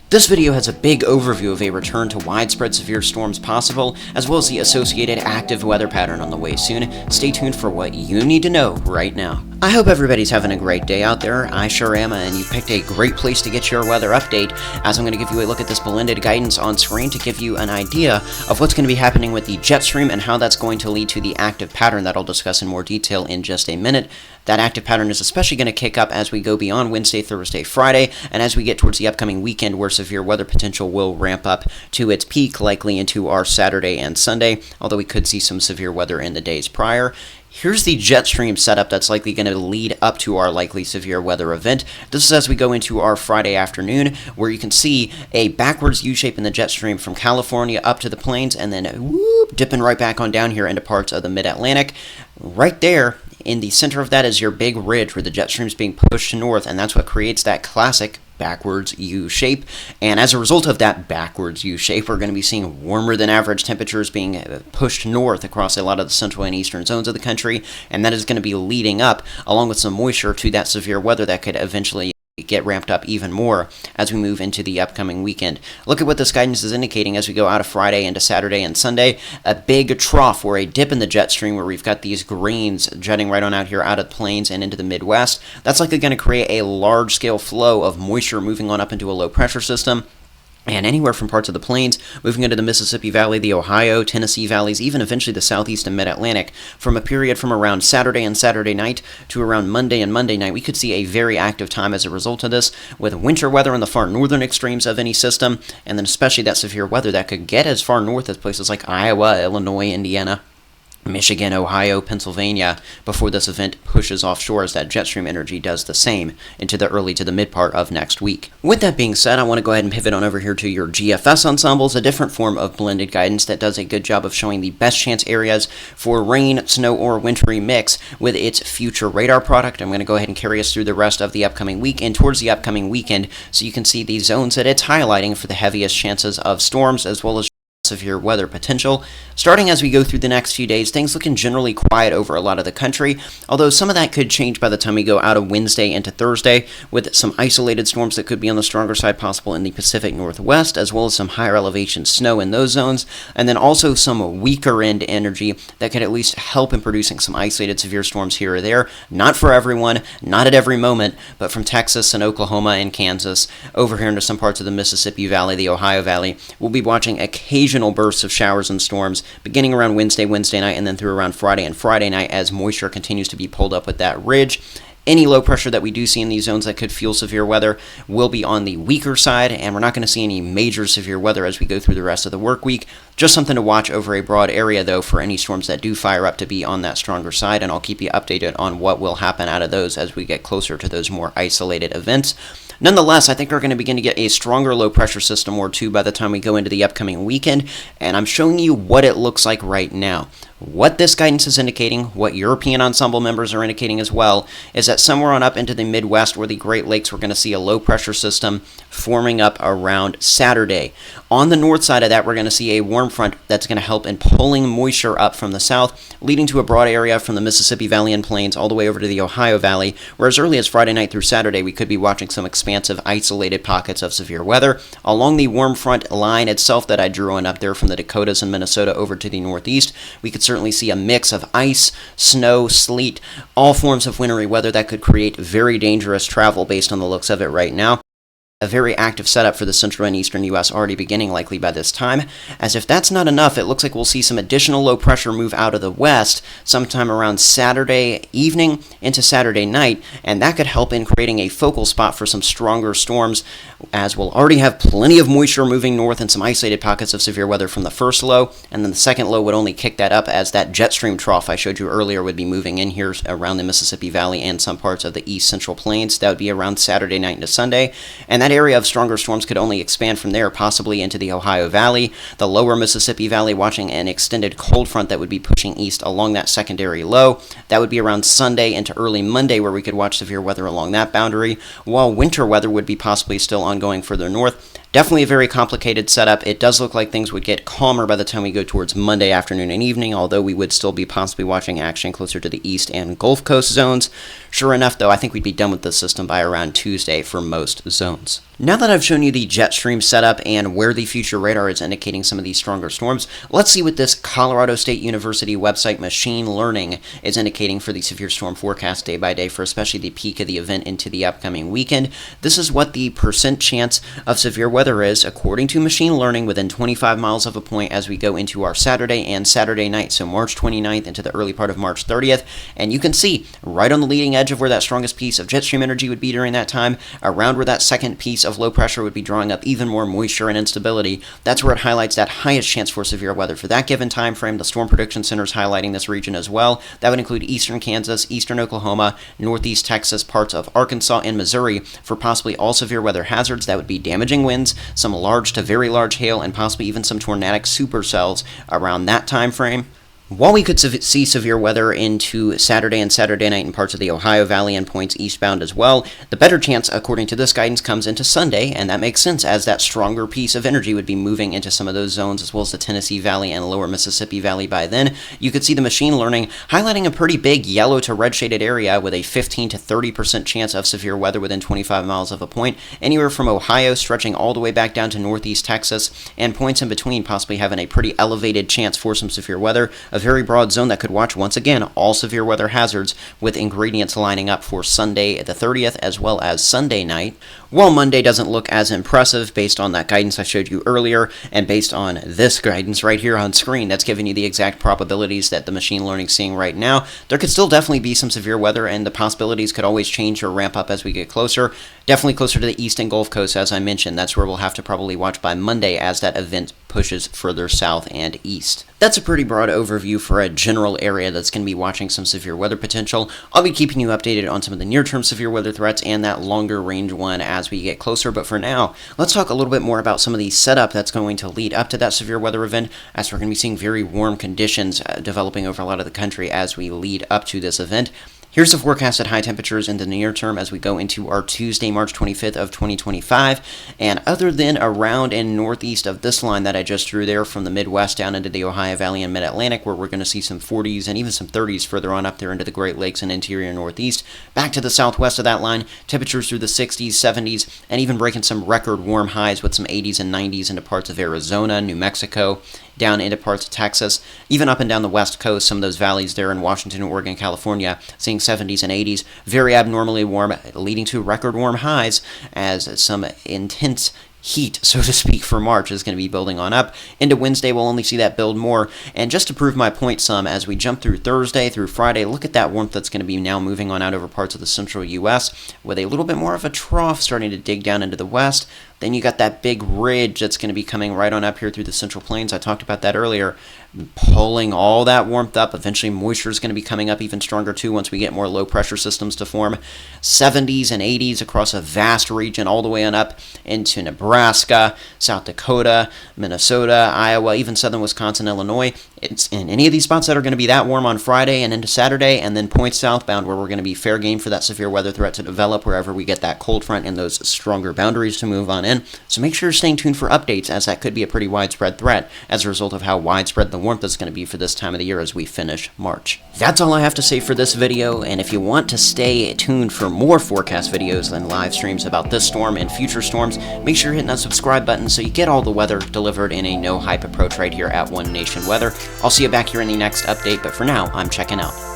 This video has a big overview of a return to widespread severe storms possible, as well as the associated active weather pattern on the way soon. Stay tuned for what you need to know right now. I hope everybody's having a great day out there. I sure am, and you picked a great place to get your weather update, as I'm going to give you a look at this blended guidance on screen to give you an idea of what's going to be happening with the jet stream and how that's going to lead to the active pattern that I'll discuss in more detail in just a minute. That active pattern is especially going to kick up as we go beyond Wednesday, Thursday, Friday, and as we get towards the upcoming weekend where severe weather potential will ramp up to its peak, likely into our Saturday and Sunday, although we could see some severe weather in the days prior. Here's the jet stream setup that's likely going to lead up to our likely severe weather event. This is as we go into our Friday afternoon, where you can see a backwards U-shape in the jet stream from California up to the plains, and then whoop, dipping right back on down here into parts of the mid-Atlantic. Right there, in the center of that is your big ridge where the jet stream is being pushed north, and that's what creates that classic backwards U-shape. And as a result of that backwards U-shape, we're going to be seeing warmer than average temperatures being pushed north across a lot of the central and eastern zones of the country, and that is going to be leading up, along with some moisture, to that severe weather that could eventually get ramped up even more as we move into the upcoming weekend. Look at what this guidance is indicating as we go out of Friday into Saturday and Sunday. A big trough or a dip in the jet stream where we've got these greens jetting right on out here out of the plains and into the Midwest. That's likely going to create a large-scale flow of moisture moving on up into a low-pressure system. And anywhere from parts of the plains, moving into the Mississippi Valley, the Ohio, Tennessee valleys, even eventually the southeast and mid-Atlantic, from a period from around Saturday and Saturday night to around Monday and Monday night, we could see a very active time as a result of this, with winter weather in the far northern extremes of any system, and then especially that severe weather that could get as far north as places like Iowa, Illinois, Indiana, Michigan, Ohio, Pennsylvania, before this event pushes offshore as that jet stream energy does the same into the early to the mid part of next week. With that being said, I want to go ahead and pivot on over here to your GFS ensembles, a different form of blended guidance that does a good job of showing the best chance areas for rain, snow, or wintry mix with its future radar product. I'm going to go ahead and carry us through the rest of the upcoming week and towards the upcoming weekend so you can see the zones that it's highlighting for the heaviest chances of storms as well as severe weather potential. Starting as we go through the next few days, things looking generally quiet over a lot of the country, although some of that could change by the time we go out of Wednesday into Thursday, with some isolated storms that could be on the stronger side possible in the Pacific Northwest, as well as some higher elevation snow in those zones, and then also some weaker end energy that could at least help in producing some isolated severe storms here or there. Not for everyone, not at every moment, but from Texas and Oklahoma and Kansas over here into some parts of the Mississippi Valley, the Ohio Valley. We'll be watching occasional bursts of showers and storms beginning around Wednesday night, and then through around Friday and Friday night as moisture continues to be pulled up with that ridge. Any low pressure that we do see in these zones that could fuel severe weather will be on the weaker side, and we're not going to see any major severe weather as we go through the rest of the work week. Just something to watch over a broad area, though, for any storms that do fire up to be on that stronger side, and I'll keep you updated on what will happen out of those as we get closer to those more isolated events. Nonetheless, I think we're going to begin to get a stronger low-pressure system or two by the time we go into the upcoming weekend, and I'm showing you what it looks like right now. What this guidance is indicating, what European ensemble members are indicating as well, is that somewhere on up into the Midwest or the Great Lakes, we're going to see a low-pressure system forming up around Saturday. On the north side of that, we're going to see a warm front that's going to help in pulling moisture up from the south, leading to a broad area from the Mississippi Valley and Plains all the way over to the Ohio Valley, where as early as Friday night through Saturday, we could be watching some expansive, isolated pockets of severe weather. Along the warm front line itself that I drew on up there from the Dakotas and Minnesota over to the northeast, we could certainly see a mix of ice, snow, sleet, all forms of wintry weather that could create very dangerous travel based on the looks of it right now. A very active setup for the central and eastern U.S. already beginning likely by this time. As if that's not enough, it looks like we'll see some additional low pressure move out of the west sometime around Saturday evening into Saturday night, and that could help in creating a focal spot for some stronger storms, as we'll already have plenty of moisture moving north and some isolated pockets of severe weather from the first low, and then the second low would only kick that up as that jet stream trough I showed you earlier would be moving in here around the Mississippi Valley and some parts of the east central plains. That would be around Saturday night into Sunday, and that area of stronger storms could only expand from there, possibly into the Ohio Valley, the lower Mississippi Valley, watching an extended cold front that would be pushing east along that secondary low. That would be around Sunday into early Monday, where we could watch severe weather along that boundary, while winter weather would be possibly still ongoing further north. Definitely a very complicated setup. It does look like things would get calmer by the time we go towards Monday afternoon and evening, although we would still be possibly watching action closer to the east and Gulf Coast zones. Sure enough, though, I think we'd be done with the system by around Tuesday for most zones. Now that I've shown you the jet stream setup and where the future radar is indicating some of these stronger storms, let's see what this Colorado State University website Machine Learning is indicating for the severe storm forecast day by day for especially the peak of the event into the upcoming weekend. This is what the percent chance of severe weather is according to Machine Learning within 25 miles of a point as we go into our Saturday and Saturday night, so March 29th into the early part of March 30th. And you can see right on the leading edge of where that strongest piece of jet stream energy would be during that time, around where that second piece of low pressure would be drawing up even more moisture and instability. That's where it highlights that highest chance for severe weather for that given time frame. The Storm Prediction Center is highlighting this region as well. That would include eastern Kansas, eastern Oklahoma, northeast Texas, parts of Arkansas and Missouri for possibly all severe weather hazards. That would be damaging winds, some large to very large hail, and possibly even some tornadic supercells around that time frame. While we could see severe weather into Saturday and Saturday night in parts of the Ohio Valley and points eastbound as well, the better chance, according to this guidance, comes into Sunday, and that makes sense as that stronger piece of energy would be moving into some of those zones as well as the Tennessee Valley and lower Mississippi Valley by then. You could see the machine learning highlighting a pretty big yellow to red shaded area with a 15 to 30% chance of severe weather within 25 miles of a point, anywhere from Ohio stretching all the way back down to northeast Texas, and points in between possibly having a pretty elevated chance for some severe weather. A very broad zone that could watch, once again, all severe weather hazards with ingredients lining up for Sunday the 30th as well as Sunday night. While Monday doesn't look as impressive based on that guidance I showed you earlier and based on this guidance right here on screen that's giving you the exact probabilities that the machine learning is seeing right now, there could still definitely be some severe weather and the possibilities could always change or ramp up as we get closer. Definitely closer to the east and Gulf Coast, as I mentioned. That's where we'll have to probably watch by Monday as that event pushes further south and east. That's a pretty broad overview for a general area that's going to be watching some severe weather potential. I'll be keeping you updated on some of the near-term severe weather threats and that longer range one as we get closer, but for now, let's talk a little bit more about some of the setup that's going to lead up to that severe weather event, as we're going to be seeing very warm conditions developing over a lot of the country as we lead up to this event. Here's the forecasted high temperatures in the near term as we go into our Tuesday, March 25th of 2025. And other than around and northeast of this line that I just drew there from the Midwest down into the Ohio Valley and Mid-Atlantic, where we're going to see some 40s and even some 30s further on up there into the Great Lakes and interior Northeast. Back to the southwest of that line, temperatures through the 60s, 70s, and even breaking some record warm highs with some 80s and 90s into parts of Arizona, New Mexico, down into parts of Texas, even up and down the west coast, some of those valleys there in Washington, Oregon, California, seeing 70s and 80s, very abnormally warm, leading to record warm highs as some intense heat, so to speak, for March is going to be building on up. Into Wednesday, we'll only see that build more. And just to prove my point some, as we jump through Thursday through Friday, look at that warmth that's going to be now moving on out over parts of the central U.S. with a little bit more of a trough starting to dig down into the west. Then you got that big ridge that's going to be coming right on up here through the Central Plains. I talked about that earlier, pulling all that warmth up. Eventually, moisture is going to be coming up even stronger, too, once we get more low-pressure systems to form. 70s and 80s across a vast region all the way on up into Nebraska, South Dakota, Minnesota, Iowa, even southern Wisconsin, Illinois. It's in any of these spots that are going to be that warm on Friday and into Saturday, and then points southbound where we're going to be fair game for that severe weather threat to develop wherever we get that cold front and those stronger boundaries to move on in. So make sure you're staying tuned for updates, as that could be a pretty widespread threat as a result of how widespread the warmth is going to be for this time of the year as we finish March. That's all I have to say for this video, and if you want to stay tuned for more forecast videos and live streams about this storm and future storms, make sure you're hitting that subscribe button so you get all the weather delivered in a no-hype approach right here at One Nation Weather. I'll see you back here in the next update, but for now, I'm checking out.